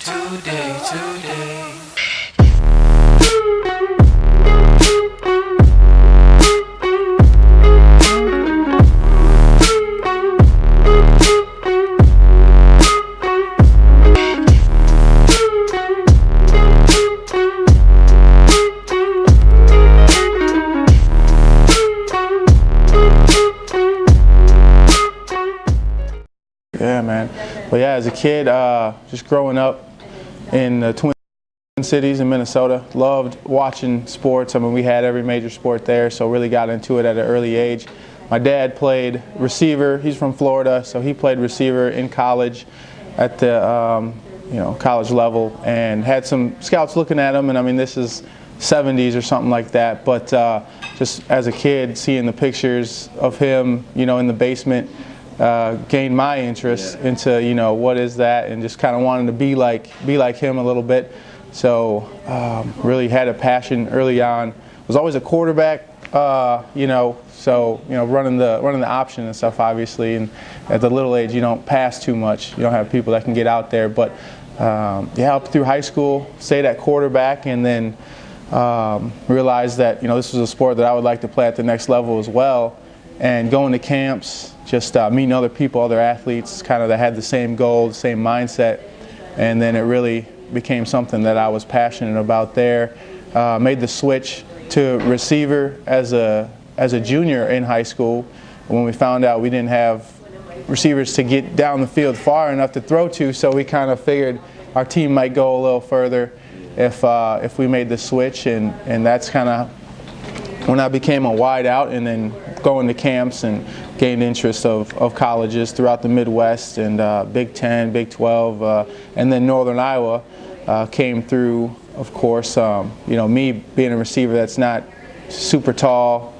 today. Yeah, man. But yeah, as a kid, just growing up in the Twin Cities in Minnesota, loved watching sports. I mean, we had every major sport there, so really got into it at an early age. My dad played receiver. He's from Florida, so he played receiver in college at the college level, and had some scouts looking at him. And I mean, this is 70s or something like that. But just as a kid, seeing the pictures of him, in the basement, gained my interest into what is that, and just kind of wanted to be like him a little bit. So really had a passion early on. Was always a quarterback, so running the option and stuff, obviously. And at the little age, you don't pass too much. You don't have people that can get out there. But up through high school, stayed at quarterback, and then realized that this was a sport that I would like to play at the next level as well. And going to camps, just meeting other people, other athletes, kind of that had the same goal, the same mindset, and then it really became something that I was passionate about there. Made the switch to receiver as a junior in high school, when we found out we didn't have receivers to get down the field far enough to throw to, so we kind of figured our team might go a little further if we made the switch, and that's kind of when I became a wide out, and then going to camps and gained interest of colleges throughout the Midwest, and Big 10, Big 12, and then Northern Iowa came through, of course. Me being a receiver that's not super tall,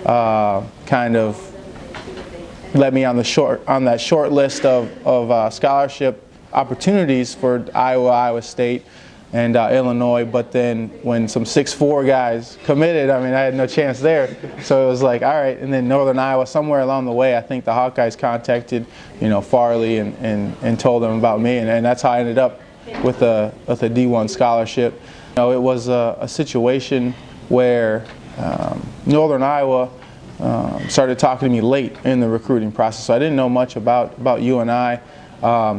kind of led me on that short list of scholarship opportunities for Iowa State, and Illinois. But then when some 6'4" guys committed, I had no chance there. So it was like, all right. And then Northern Iowa, somewhere along the way, I think the Hawkeyes contacted, Farley and told them about me, and that's how I ended up with a D1 scholarship. It was a situation where Northern Iowa started talking to me late in the recruiting process. So I didn't know much about UNI.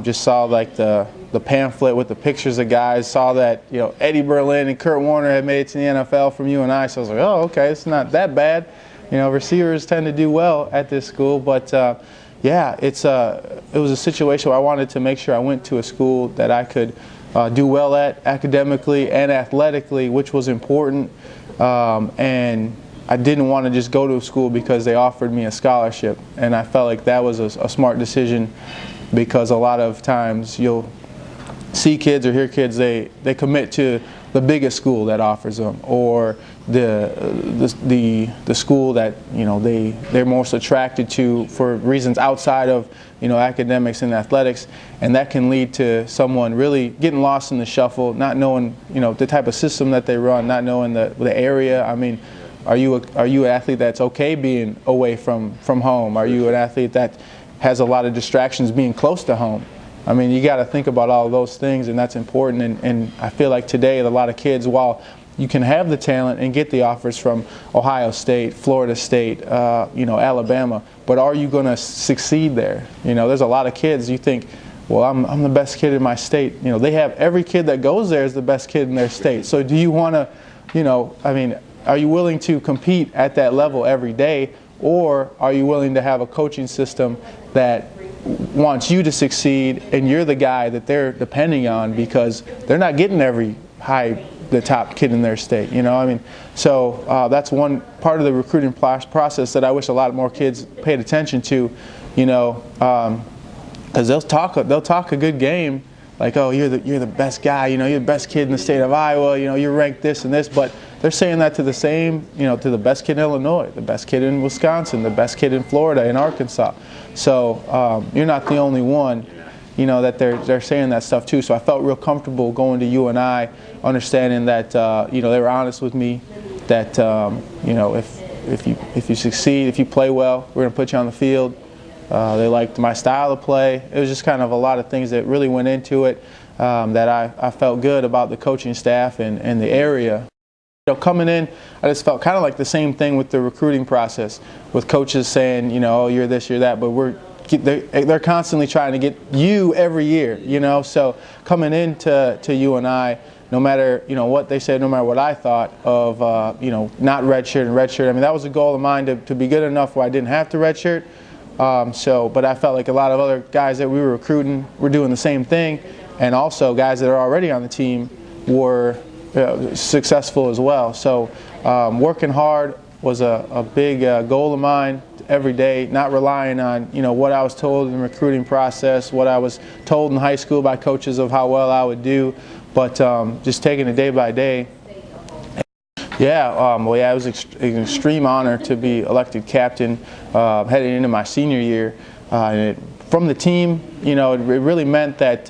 Just saw like the pamphlet with the pictures of guys, saw that Eddie Berlin and Kurt Warner had made it to the NFL from UNI, so I was like, oh, okay, it's not that bad. Receivers tend to do well at this school, but it was a situation where I wanted to make sure I went to a school that I could do well at academically and athletically, which was important, and I didn't want to just go to a school because they offered me a scholarship, and I felt like that was a smart decision, because a lot of times you'll see kids or hear kids, they commit to the biggest school that offers them, or the school that they're most attracted to for reasons outside of academics and athletics, and that can lead to someone really getting lost in the shuffle, not knowing the type of system that they run, not knowing the area. Are you an athlete that's okay being away from home? Are you an athlete that has a lot of distractions being close to home? You got to think about all of those things, and that's important. And I feel like today, a lot of kids, while you can have the talent and get the offers from Ohio State, Florida State, Alabama, but are you going to succeed there? There's a lot of kids, you think, well, I'm the best kid in my state. They have every kid that goes there is the best kid in their state. So do you want to, are you willing to compete at that level every day, or are you willing to have a coaching system that wants you to succeed, and you're the guy that they're depending on because they're not getting the top kid in their state, So that's one part of the recruiting process that I wish a lot more kids paid attention to, because they'll talk a good game, like, oh, you're the best guy, you're the best kid in the state of Iowa, you're ranked this and this, but they're saying that to to the best kid in Illinois, the best kid in Wisconsin, the best kid in Florida, in Arkansas. So you're not the only one, that they're saying that stuff too. So I felt real comfortable going to UNI, understanding that they were honest with me, that if you succeed, if you play well, we're going to put you on the field. They liked my style of play. It was just kind of a lot of things that really went into it. that I felt good about the coaching staff and the area. Coming in, I just felt kind of like the same thing with the recruiting process, with coaches saying, oh, you're this, you're that, but they're constantly trying to get you every year, So coming into UNI, no matter what they said, no matter what I thought of not redshirt and redshirt, I mean that was a goal of mine to be good enough where I didn't have to redshirt. But I felt like a lot of other guys that we were recruiting were doing the same thing, and also guys that are already on the team were successful as well. So working hard was a big goal of mine every day, not relying on what I was told in the recruiting process, what I was told in high school by coaches of how well I would do, but just taking it day by day. Yeah, it was an extreme honor to be elected captain heading into my senior year. From the team, it really meant that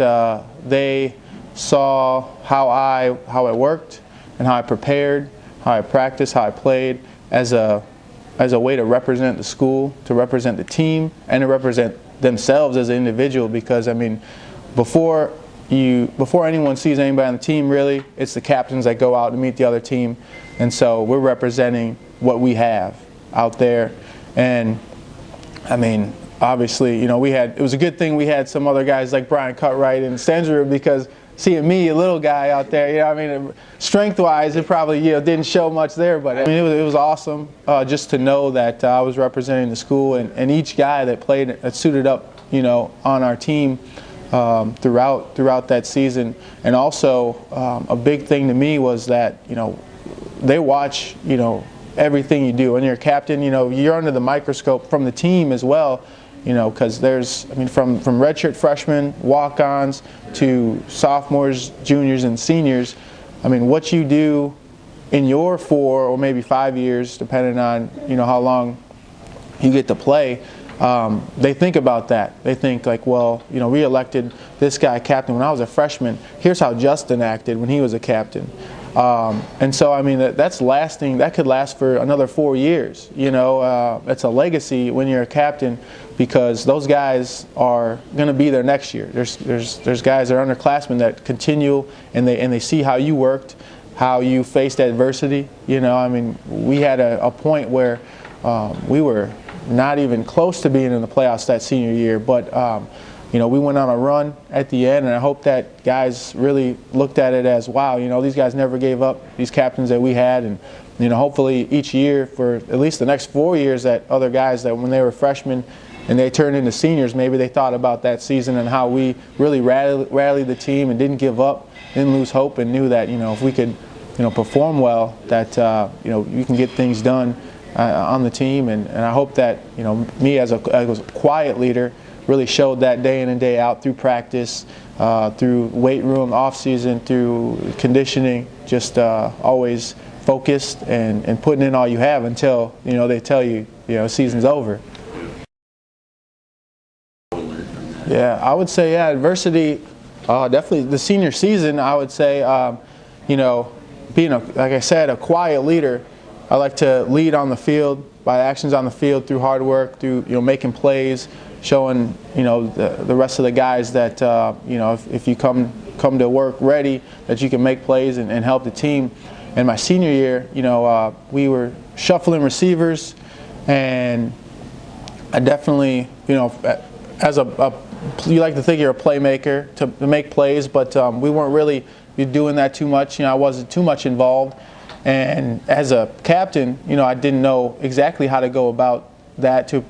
they saw how I worked and how I prepared, how I practiced, how I played as a way to represent the school, to represent the team, and to represent themselves as an individual. Because I mean, before anyone sees anybody on the team, really, it's the captains that go out to meet the other team, and so we're representing what we have out there. And I mean, obviously, it was a good thing we had some other guys like Brian Cutright and Stenzer, because seeing me, a little guy out there, strength-wise, it probably didn't show much there, but I mean, it was awesome just to know that I was representing the school, and each guy that suited up, on our team throughout that season. And also, a big thing to me was that they watch everything you do. When you're a captain, you're under the microscope from the team as well. Because from redshirt freshmen, walk-ons to sophomores, juniors, and seniors, what you do in your 4 or maybe 5 years, depending on how long you get to play, they think about that. They think like, well, we elected this guy captain when I was a freshman. Here's how Justin acted when he was a captain. And so, that's lasting. That could last for another 4 years. It's a legacy when you're a captain, because those guys are going to be there next year. There's guys that are underclassmen that continue, and they see how you worked, how you faced adversity. We had a point where we were not even close to being in the playoffs that senior year, but we went on a run at the end, and I hope that guys really looked at it as, wow, these guys never gave up, these captains that we had, and hopefully each year for at least the next 4 years, that other guys that when they were freshmen and they turned into seniors, maybe they thought about that season and how we really rallied the team and didn't give up, didn't lose hope, and knew that if we could perform well, that you can get things done on the team. And I hope that me as a quiet leader really showed that day in and day out through practice, through weight room, off season, through conditioning, just always focused and putting in all you have until they tell you season's over. Yeah, I would say adversity. Definitely the senior season. I would say being like I said, a quiet leader. I like to lead on the field by actions on the field, through hard work, through making plays, showing the rest of the guys that if you come to work ready, that you can make plays and help the team. In my senior year, we were shuffling receivers, and I definitely as you like to think you're a playmaker to make plays, but we weren't really doing that too much. I wasn't too much involved, and as a captain, I didn't know exactly how to go about that, to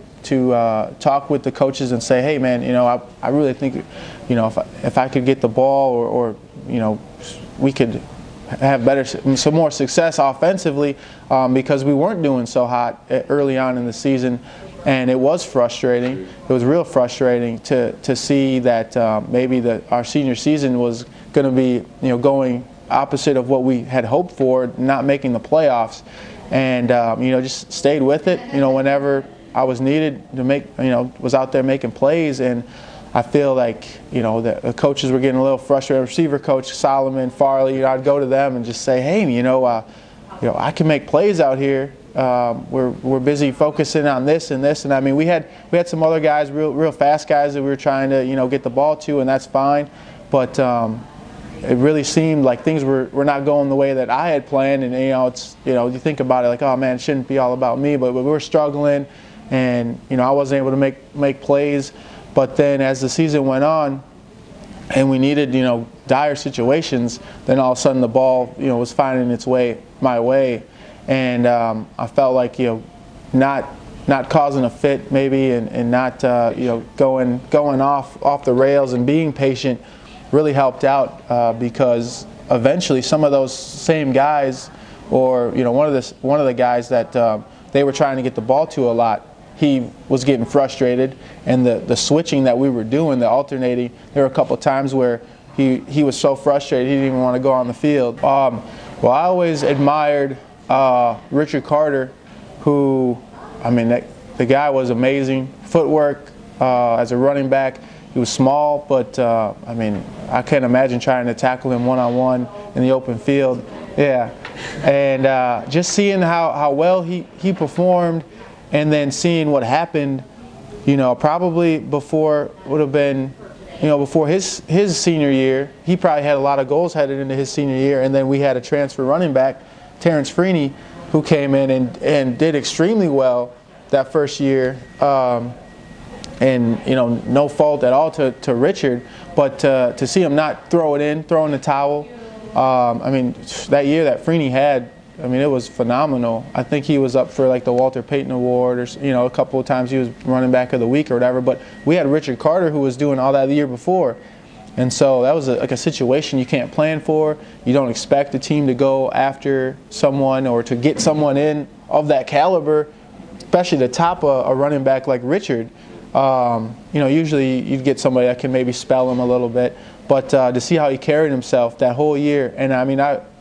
talk with the coaches and say, hey man, I really think if I could get the ball, or we could have some more success offensively, because we weren't doing so hot early on in the season. And it was frustrating. It was real frustrating to see that maybe our senior season was going to be going opposite of what we had hoped for, not making the playoffs. And just stayed with it. Whenever I was needed to make, was out there making plays. And I feel like the coaches were getting a little frustrated. Receiver coach Solomon, Farley, I'd go to them and just say, hey, I can make plays out here. We're busy focusing on this and this, and we had some other guys, real fast guys that we were trying to get the ball to, and that's fine. But it really seemed like things were not going the way that I had planned. And you think about it like, oh man, it shouldn't be all about me, but we were struggling, and I wasn't able to make plays. But then as the season went on, and we needed dire situations, then all of a sudden the ball was finding its way my way, and I felt like not causing a fit maybe, and not going off the rails and being patient really helped out, because eventually some of those same guys, or one of the guys that they were trying to get the ball to a lot, he was getting frustrated, and the switching that we were doing, the alternating, there were a couple of times where he was so frustrated he didn't even want to go on the field. Well, I always admired Richard Carter, who, the guy was amazing. Footwork as a running back. He was small, but I can't imagine trying to tackle him one-on-one in the open field. Yeah, and just seeing how well he performed, and then seeing what happened, probably before his senior year, he probably had a lot of goals headed into his senior year, and then we had a transfer running back, Terrence Freeney, who came in and did extremely well that first year. And no fault at all to Richard, but to see him not throw in the towel. That year that Freeney had, it was phenomenal. I think he was up for like the Walter Payton Award, or a couple of times he was running back of the week or whatever. But we had Richard Carter, who was doing all that the year before, and so that was a situation you can't plan for. You don't expect the team to go after someone or to get someone in of that caliber, especially to top a running back like Richard. Usually you'd get somebody that can maybe spell him a little bit, but to see how he carried himself that whole year, and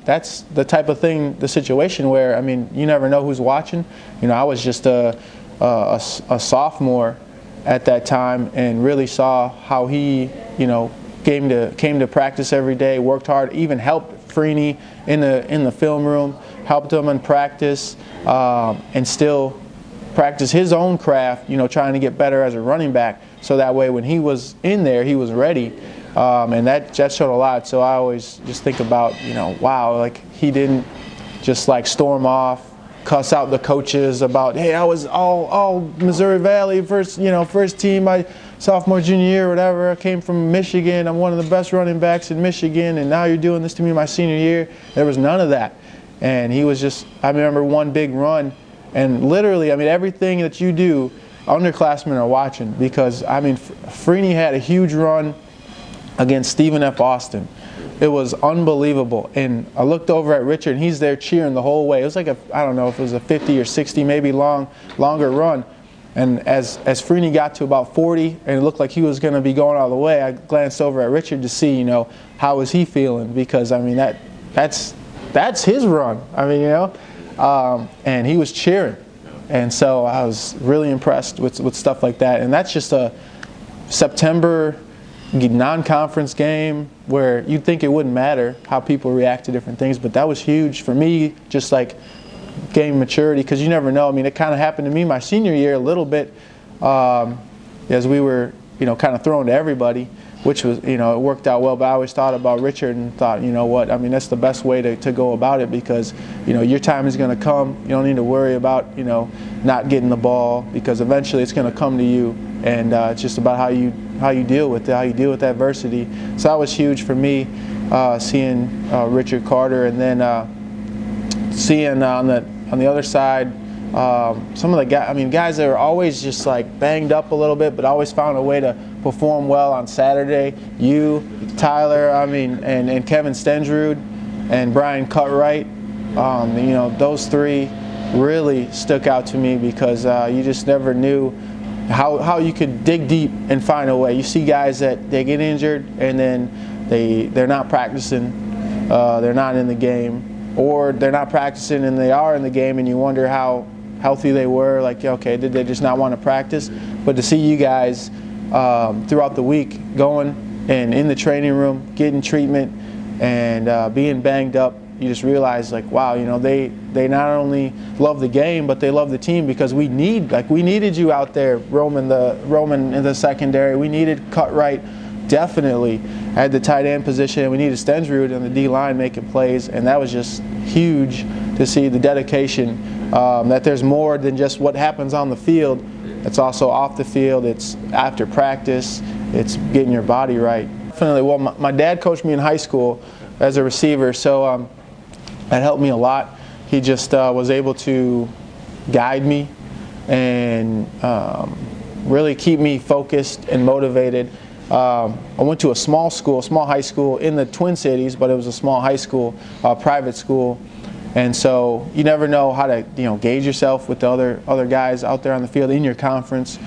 that's the type of thing, the situation where, you never know who's watching. I was just a sophomore at that time, and really saw how he, came to practice every day, worked hard, even helped Freeney in the film room, helped him in practice, and still practice his own craft, trying to get better as a running back, so that way when he was in there, he was ready, and that showed a lot. So I always just think about, wow, like he didn't just like storm off, cuss out the coaches about, hey, I was all Missouri Valley first team my sophomore, junior year, whatever. I came from Michigan. I'm one of the best running backs in Michigan, and now you're doing this to me my senior year. There was none of that, and he was just. I remember one big run. And literally, everything that you do, underclassmen are watching, because, Freeney had a huge run against Stephen F. Austin. It was unbelievable. And I looked over at Richard, and he's there cheering the whole way. It was like I don't know if it was a 50 or 60, maybe longer run. And as Freeney got to about 40, and it looked like he was going to be going all the way, I glanced over at Richard to see, how was he feeling? Because, that's his run. And he was cheering, and so I was really impressed with stuff like that. And that's just a September non-conference game where you'd think it wouldn't matter how people react to different things, but that was huge for me, just like game maturity, because you never know. It kind of happened to me my senior year a little bit, as we were kind of thrown to everybody, which was, it worked out well. But I always thought about Richard and thought, that's the best way to go about it, because, your time is going to come. You don't need to worry about, not getting the ball, because eventually it's going to come to you. And it's just about how you deal with it, how you deal with adversity. So that was huge for me, seeing Richard Carter, and then seeing on the other side, some of the guys that are always just like banged up a little bit, but always found a way to perform well on Saturday. You, Tyler, and Kevin Stensrud and Brian Cutright, those three really stuck out to me, because you just never knew how you could dig deep and find a way. You see guys that they get injured, and then they're not practicing, they're not in the game, or they're not practicing and they are in the game, and you wonder how healthy they were. Like, okay, did they just not want to practice? But to see you guys throughout the week going and in the training room, getting treatment, and being banged up, you just realize, like, wow, they not only love the game, but they love the team, because we needed you out there roaming in the secondary. We needed Cutright definitely, at the tight end position. We needed Stensrud on the D-line making plays, and that was just huge to see the dedication, that there's more than just what happens on the field. It's also off the field, it's after practice, it's getting your body right. Definitely, well, my dad coached me in high school as a receiver, so that helped me a lot. He just was able to guide me and really keep me focused and motivated. I went to a small high school in the Twin Cities, but it was a small high school, private school. And so you never know how to gauge yourself with the other guys out there on the field in your conference.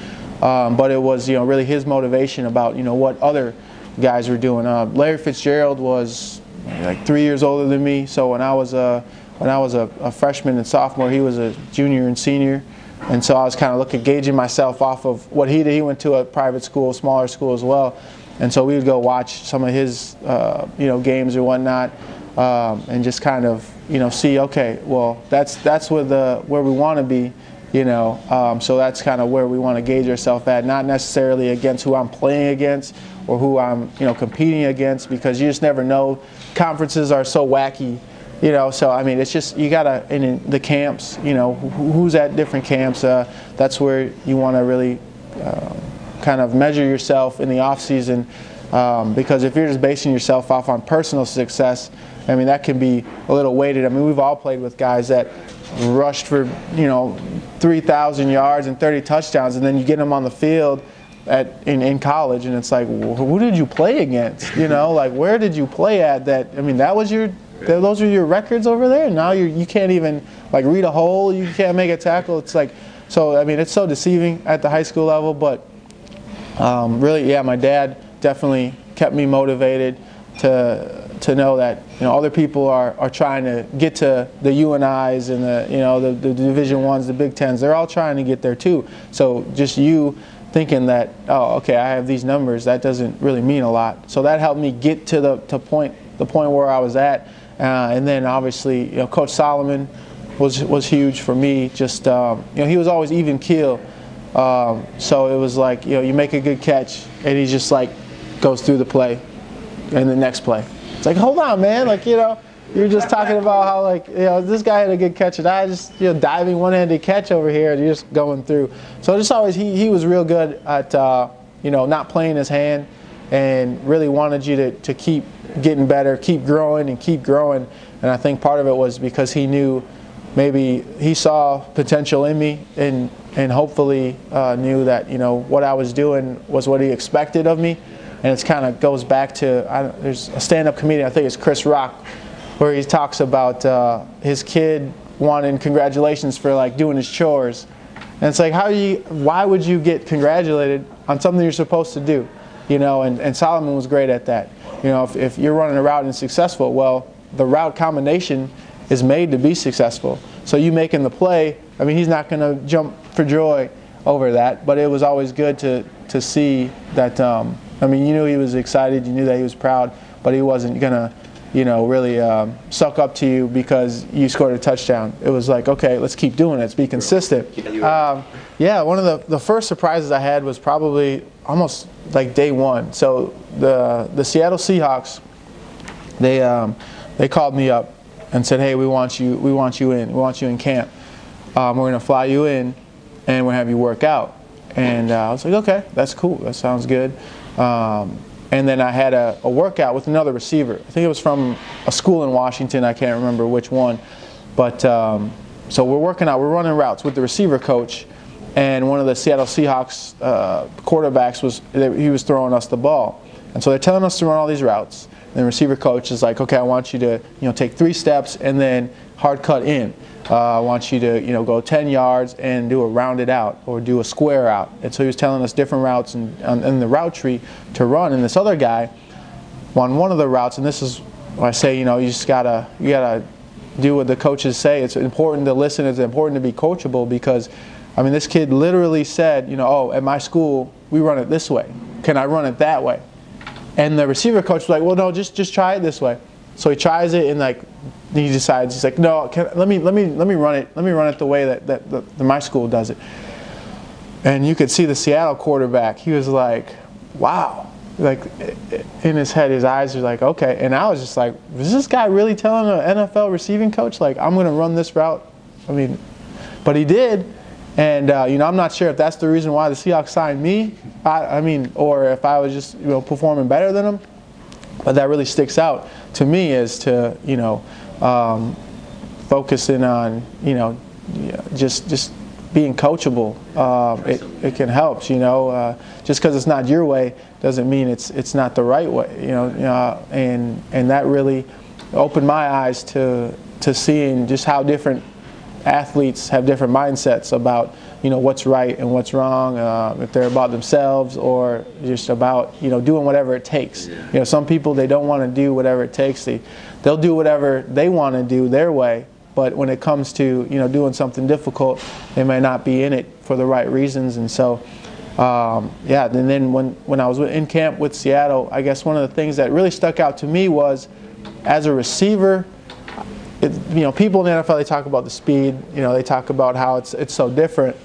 But it was really his motivation about what other guys were doing. Larry Fitzgerald was like 3 years older than me, so when I was a freshman and sophomore, he was a junior and senior. And so I was kind of gauging myself off of what he did. He went to a private school, smaller school as well. And so we would go watch some of his games or whatnot, and just kind of see, okay, well, that's where we want to be, so that's kind of where we want to gauge ourselves at, not necessarily against who I'm playing against or who I'm competing against, because you just never know. Conferences are so wacky. So I mean, it's just you gotta in the camps. Who's at different camps. That's where you want to really kind of measure yourself in the off season, because if you're just basing yourself off on personal success, I mean that can be a little weighted. I mean, we've all played with guys that rushed for 3,000 yards and 30 touchdowns, and then you get them on the field in college, and it's like, who did you play against? Like where did you play at? That was those are your records over there. Now you can't even read a hole. You can't make a tackle. It's so I mean it's so deceiving at the high school level. But really, yeah, my dad definitely kept me motivated to know that other people are trying to get to the UNIs and the Division I's, the Big Tens. They're all trying to get there too. So just you thinking that, oh, okay, I have these numbers, that doesn't really mean a lot. So that helped me get to the point where I was at. And then obviously, Coach Solomon was huge for me. Just he was always even keel. So it was like you make a good catch, and he just goes through the play, and the next play. It's like, hold on, man, you're just talking about how this guy had a good catch, and I just diving one-handed catch over here, and you're just going through. So just always he was real good at not playing his hand, and really wanted you to keep getting better, keep growing. And I think part of it was because he knew, maybe he saw potential in me, and hopefully knew that what I was doing was what he expected of me. And it kind of goes back to, there's a stand-up comedian, I think it's Chris Rock, where he talks about his kid wanting congratulations for doing his chores. And it's like, why would you get congratulated on something you're supposed to do? And Solomon was great at that. If you're running a route and successful, well, the route combination is made to be successful. So you making the play, I mean, he's not going to jump for joy over that, but it was always good to see that, I mean, you knew he was excited, you knew that he was proud, but he wasn't going to, really suck up to you because you scored a touchdown. It was like, okay, let's keep doing it, let's be consistent. Yeah, one of the first surprises I had was probably almost day one. So the Seattle Seahawks, they called me up and said, hey, we want you in camp. We're going to fly you in, and we're going to have you work out. And I was like, okay, that's cool, that sounds good. And then I had a workout with another receiver. I think it was from a school in Washington, I can't remember which one. But so we're working out, we're running routes with the receiver coach, and one of the Seattle Seahawks quarterbacks he was throwing us the ball. And so they're telling us to run all these routes. And the receiver coach is like, okay, I want you to take 3 steps and then hard cut in. I want you to go 10 yards and do a rounded out or do a square out. And so he was telling us different routes in the route tree to run. And this other guy on one of the routes, and this is what I say, you just gotta do what the coaches say. It's important to listen. It's important to be coachable, because I mean, this kid literally said, oh, at my school we run it this way. Can I run it that way? And the receiver coach was like, well, no, just try it this way. So he tries it, and he decides, he's like, no, let me run it. Let me run it the way that my school does it. And you could see the Seattle quarterback. He was like, wow, like in his head, his eyes are like, okay. And I was just like, is this guy really telling an NFL receiving coach, like, I'm going to run this route? I mean, but he did. And, I'm not sure if that's the reason why the Seahawks signed me. I mean, or if I was just, performing better than him. But that really sticks out to me as to, focusing on, just being coachable. It can help, just because it's not your way doesn't mean it's not the right way, and that really opened my eyes to seeing just how different athletes have different mindsets about what's right and what's wrong, if they're about themselves or just about doing whatever it takes. Some people, they don't want to do whatever it takes. They'll do whatever they want to do their way, but when it comes to doing something difficult, they may not be in it for the right reasons. And so and then when I was in camp with Seattle, I guess one of the things that really stuck out to me was, as a receiver, people in the NFL, they talk about the speed, they talk about how it's so different.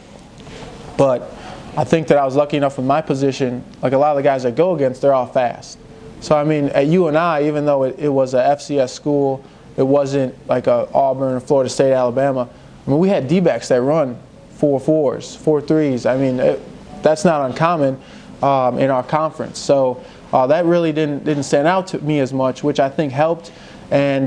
But I think that I was lucky enough with my position, like a lot of the guys I go against, they're all fast. So, I mean, at UNI, even though it was a FCS school, it wasn't like a Auburn, Florida State, Alabama. I mean, we had D-backs that run 4.4s, 4.3s. I mean, that's not uncommon in our conference. So that really didn't stand out to me as much, which I think helped. And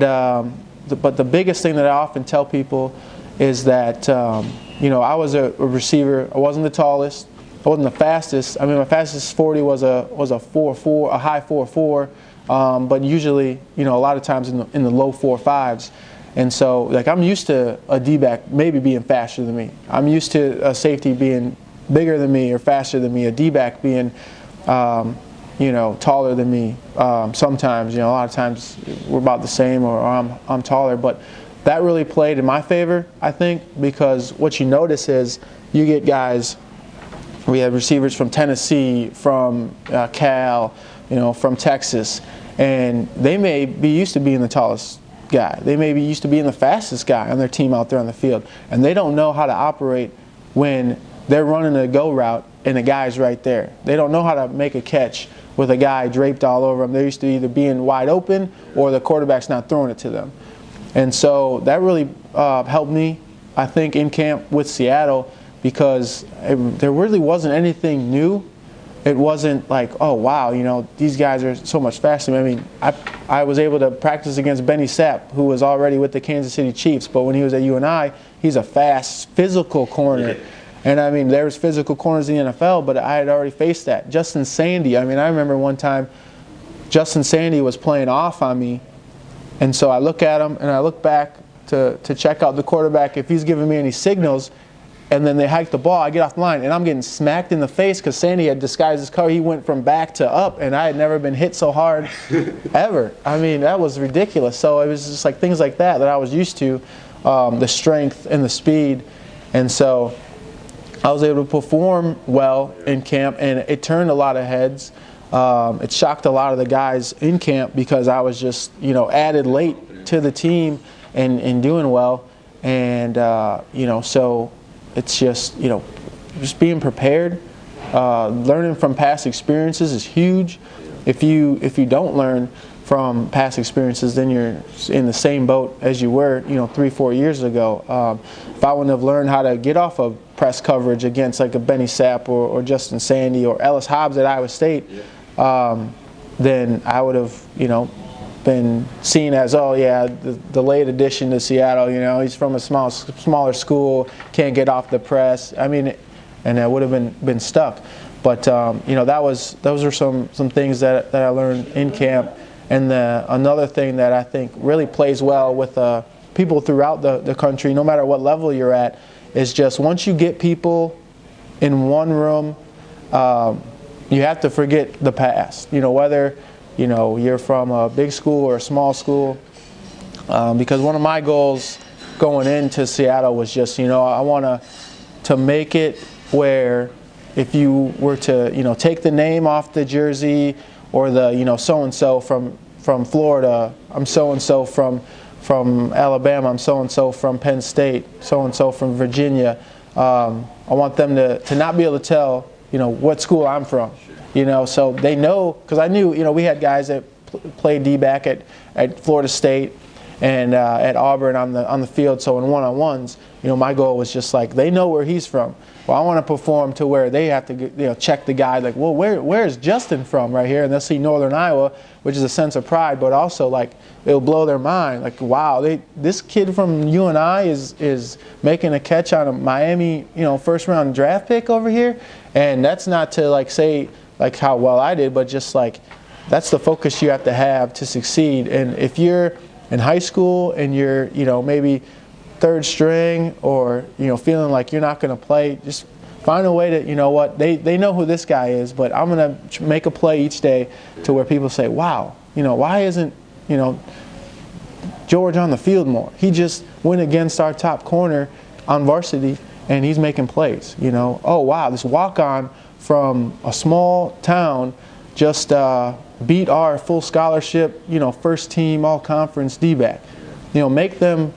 but the biggest thing that I often tell people is that I was a receiver. I wasn't the tallest. I wasn't the fastest. I mean, my fastest 40 was a 4.4, a high 4.4. But usually, a lot of times in the low 4.5s. And so, like, I'm used to a D-back maybe being faster than me. I'm used to a safety being bigger than me or faster than me. A D-back being, taller than me. Sometimes, a lot of times we're about the same, or I'm taller. But that really played in my favor, I think, because what you notice is you get guys. We had receivers from Tennessee, from Cal, from Texas, and they may be used to being the tallest guy. They may be used to being the fastest guy on their team out there on the field, and they don't know how to operate when they're running a go route and the guy's right there. They don't know how to make a catch with a guy draped all over them. They're used to either being wide open or the quarterback's not throwing it to them. And so that really helped me, I think, in camp with Seattle, because there really wasn't anything new. It wasn't like, oh, wow, these guys are so much faster. I mean, I was able to practice against Benny Sapp, who was already with the Kansas City Chiefs, but when he was at UNI, he's a fast, physical corner. And, I mean, there's physical corners in the NFL, but I had already faced that. Justin Sandy, I mean, I remember one time Justin Sandy was playing off on me, and so I look at him and I look back to check out the quarterback if he's giving me any signals. And then they hike the ball, I get off the line, and I'm getting smacked in the face because Sandy had disguised his cover. He went from back to up, and I had never been hit so hard ever. I mean, that was ridiculous. So it was just like things like that I was used to, the strength and the speed. And so I was able to perform well in camp, and it turned a lot of heads. It shocked a lot of the guys in camp because I was just, added late to the team and doing well. And, so it's just, just being prepared. Learning from past experiences is huge. If you don't learn from past experiences, then you're in the same boat as you were, 3-4 years ago. If I wouldn't have learned how to get off of press coverage against like a Benny Sapp or Justin Sandy or Ellis Hobbs at Iowa State, then I would have, been seen as, oh yeah, the late addition to Seattle, he's from a smaller school, can't get off the press. I mean, and I would have been stuck. But those are some things that I learned in camp. And another thing that I think really plays well with people throughout the country, no matter what level you're at, is just once you get people in one room, you have to forget the past. Whether you're from a big school or a small school, because one of my goals going into Seattle was just, I want to make it where if you were to, take the name off the jersey or the, so-and-so from Florida, I'm so-and-so from Alabama, I'm so-and-so from Penn State, so-and-so from Virginia, I want them to not be able to tell, what school I'm from. So they know, because I knew, we had guys that played D-back at Florida State and at Auburn on the field. So in one-on-ones, my goal was just like, they know where he's from. Well, I want to perform to where they have to check the guy, like, well, where's Justin from right here? And they'll see Northern Iowa, which is a sense of pride, but also like it'll blow their mind. Like, wow, this kid from UNI is making a catch on a Miami, first round draft pick over here. And that's not to like say like how well I did, but just like that's the focus you have to succeed. And if you're in high school and you're maybe third string or feeling like you're not going to play, just find a way to they know who this guy is, but I'm going to make a play each day to where people say, wow, why isn't George on the field more? He just went against our top corner on varsity and he's making plays. Oh wow, this walk-on from a small town just beat our full scholarship first team all conference D-back. Make them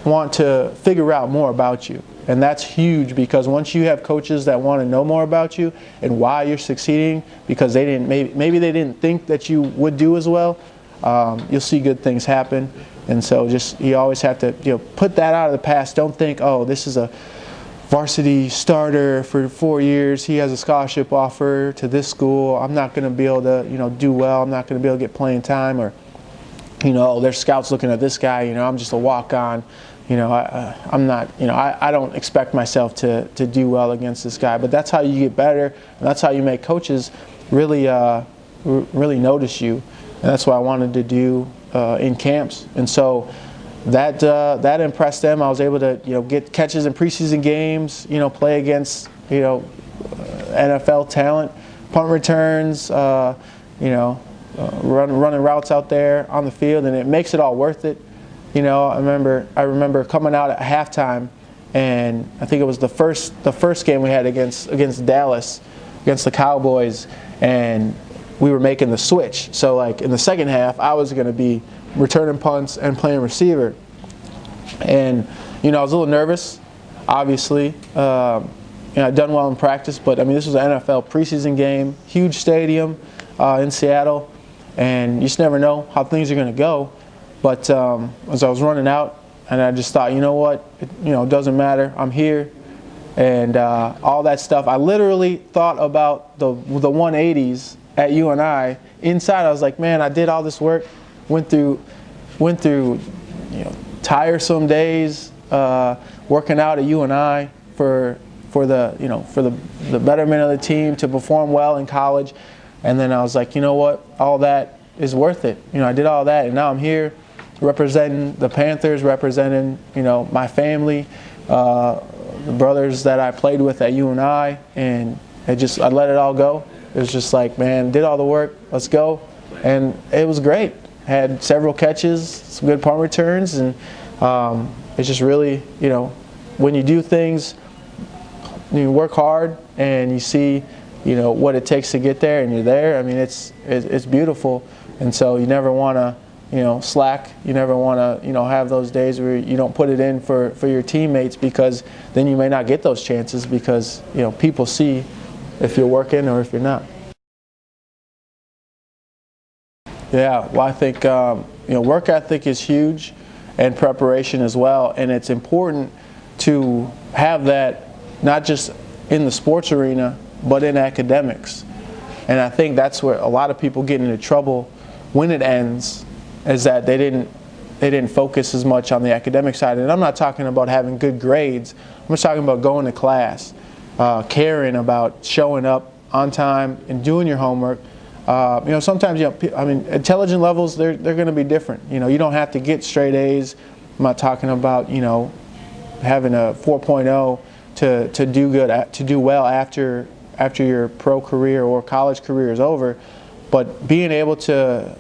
want to figure out more about you. And that's huge, because once you have coaches that want to know more about you and why you're succeeding, because they didn't maybe they didn't think that you would do as well, you'll see good things happen. And so you always have to put that out of the past. Don't think, oh, this is a varsity starter for 4 years. He has a scholarship offer to this school. I'm not going to be able to do well. I'm not going to be able to get playing time. Or there's scouts looking at this guy. I'm just a walk-on. I'm not, I don't expect myself to do well against this guy. But that's how you get better, and that's how you make coaches really notice you. And that's what I wanted to do in camps. And so that impressed them. I was able to get catches in preseason games, play against NFL talent, punt returns, running routes out there on the field, and it makes it all worth it. I remember coming out at halftime, and I think it was the first game we had against Dallas, against the Cowboys, and we were making the switch. So like in the second half, I was going to be returning punts and playing receiver. And I was a little nervous, obviously. I'd done well in practice, but this was an NFL preseason game, huge stadium in Seattle, and you just never know how things are going to go. But as I was running out, and I just thought, what, it doesn't matter. I'm here, and all that stuff. I literally thought about the 180s at UNI. Inside, I was like, man, I did all this work, went through tiresome days working out at UNI for the betterment of the team, to perform well in college, and then I was like, what, all that is worth it. I did all that, and now I'm here representing the Panthers, representing my family, the brothers that I played with at UNI, and I let it all go. It was just like, man, did all the work, let's go, and it was great. Had several catches, some good punt returns, and it's just really, when you do things, you work hard and you see, what it takes to get there, and you're there. It's beautiful, and so you never want to, slack. You never want to, have those days where you don't put it in for your teammates, because then you may not get those chances, because people see if you're working or if you're not. Yeah, well, I think work ethic is huge, and preparation as well, and it's important to have that not just in the sports arena but in academics. And I think that's where a lot of people get into trouble when it ends, is that they didn't focus as much on the academic side. And I'm not talking about having good grades. I'm just talking about going to class, caring about showing up on time and doing your homework. Sometimes, intelligent levels, they're going to be different. You don't have to get straight A's. I'm not talking about, having a 4.0 to do good, to do well after your pro career or college career is over. But being able to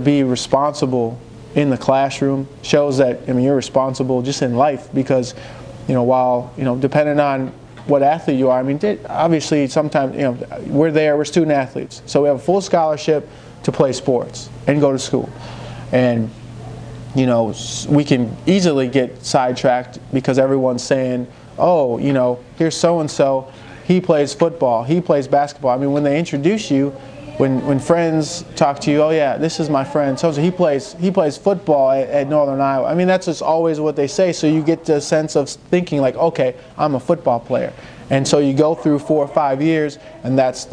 be responsible in the classroom shows that, you're responsible just in life, because, while, depending on what athlete you are, obviously sometimes, we're student athletes. So we have a full scholarship to play sports and go to school. And, we can easily get sidetracked because everyone's saying, oh, here's so-and-so, he plays football, he plays basketball. I mean, when they introduce you, when friends talk to you, oh yeah, this is my friend, so he plays football at Northern Iowa. I mean, that's just always what they say. So you get the sense of thinking like, okay, I'm a football player. And so you go through 4 or 5 years, and that's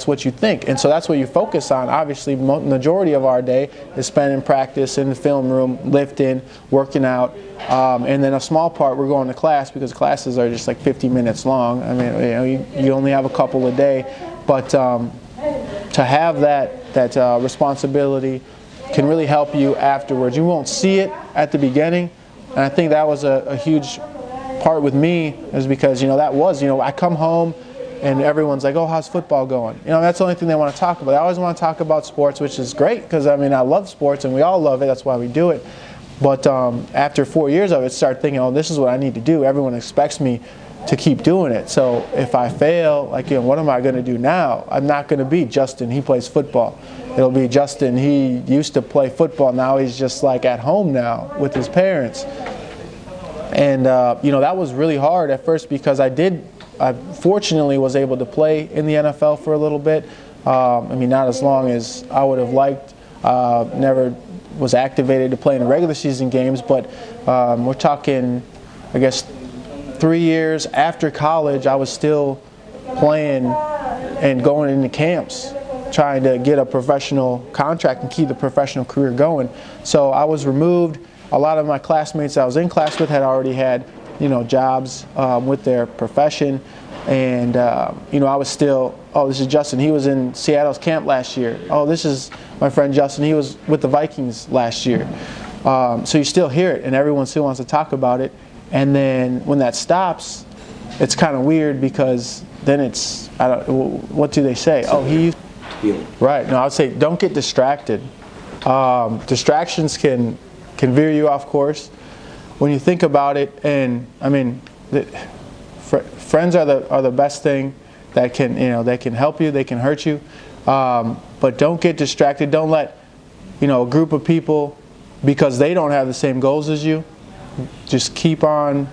what you think. And so that's what you focus on. Obviously, majority of our day is spent in practice, in the film room, lifting, working out, and then a small part we're going to class, because classes are just like 50 minutes long. I mean, you only have a couple a day, but to have that responsibility can really help you afterwards. You won't see it at the beginning, and I think that was a huge part with me, is because that was I come home and everyone's like, oh, how's football going? That's the only thing they want to talk about. They always want to talk about sports, which is great, because I love sports and we all love it. That's why we do it. But after 4 years of it, start thinking, oh, this is what I need to do. Everyone expects me to keep doing it. So if I fail, what am I going to do now? I'm not going to be Justin, he plays football. It'll be Justin, he used to play football, now he's just like at home now with his parents. And that was really hard at first, because I fortunately was able to play in the NFL for a little bit. Not as long as I would have liked. Never was activated to play in the regular season games, but we're talking, I guess, 3 years after college, I was still playing and going into camps, trying to get a professional contract and keep the professional career going. So I was removed. A lot of my classmates I was in class with had already had, jobs with their profession, and I was still, oh, this is Justin, he was in Seattle's camp last year. Oh, this is my friend Justin, he was with the Vikings last year. So you still hear it, and everyone still wants to talk about it. And then when that stops, it's kind of weird, because then it's, what do they say? Oh, he used to. Right. No, I would say don't get distracted. Distractions can veer you off course when you think about it. And friends are the best thing that can they can help you, they can hurt you, but don't get distracted. Don't let a group of people, because they don't have the same goals as you, just keep on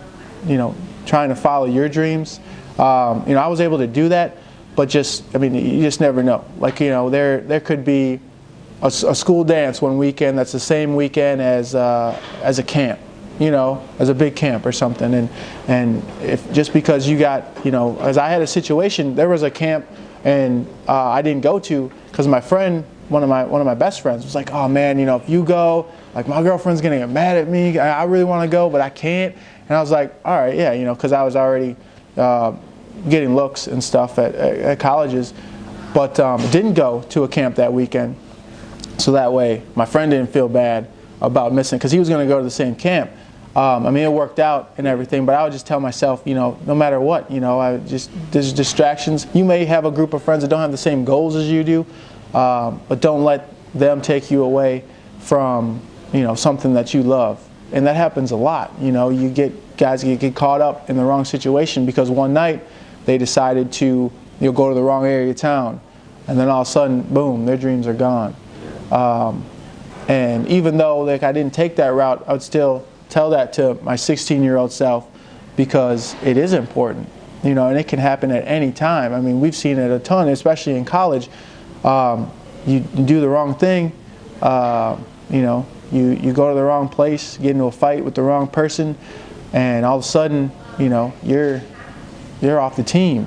trying to follow your dreams. I was able to do that, but you just never know. There could be a school dance one weekend that's the same weekend as a camp, as a big camp or something. And if just because you got, as I had a situation, there was a camp and I didn't go to, because my friend, one of my best friends, was like, oh man, if you go, like my girlfriend's gonna get mad at me. I really want to go, but I can't. And I was like, all right, yeah, because I was already getting looks and stuff at colleges, but didn't go to a camp that weekend. So that way, my friend didn't feel bad about missing, because he was going to go to the same camp. It worked out and everything, but I would just tell myself, no matter what, there's distractions. You may have a group of friends that don't have the same goals as you do, but don't let them take you away from, something that you love. And that happens a lot. You get guys get caught up in the wrong situation because one night they decided to go to the wrong area of town, and then all of a sudden, boom, their dreams are gone. And even though I didn't take that route, I would still tell that to my 16-year-old self, because it is important, and it can happen at any time. We've seen it a ton, especially in college. You do the wrong thing, you go to the wrong place, get into a fight with the wrong person, and all of a sudden, you're off the team.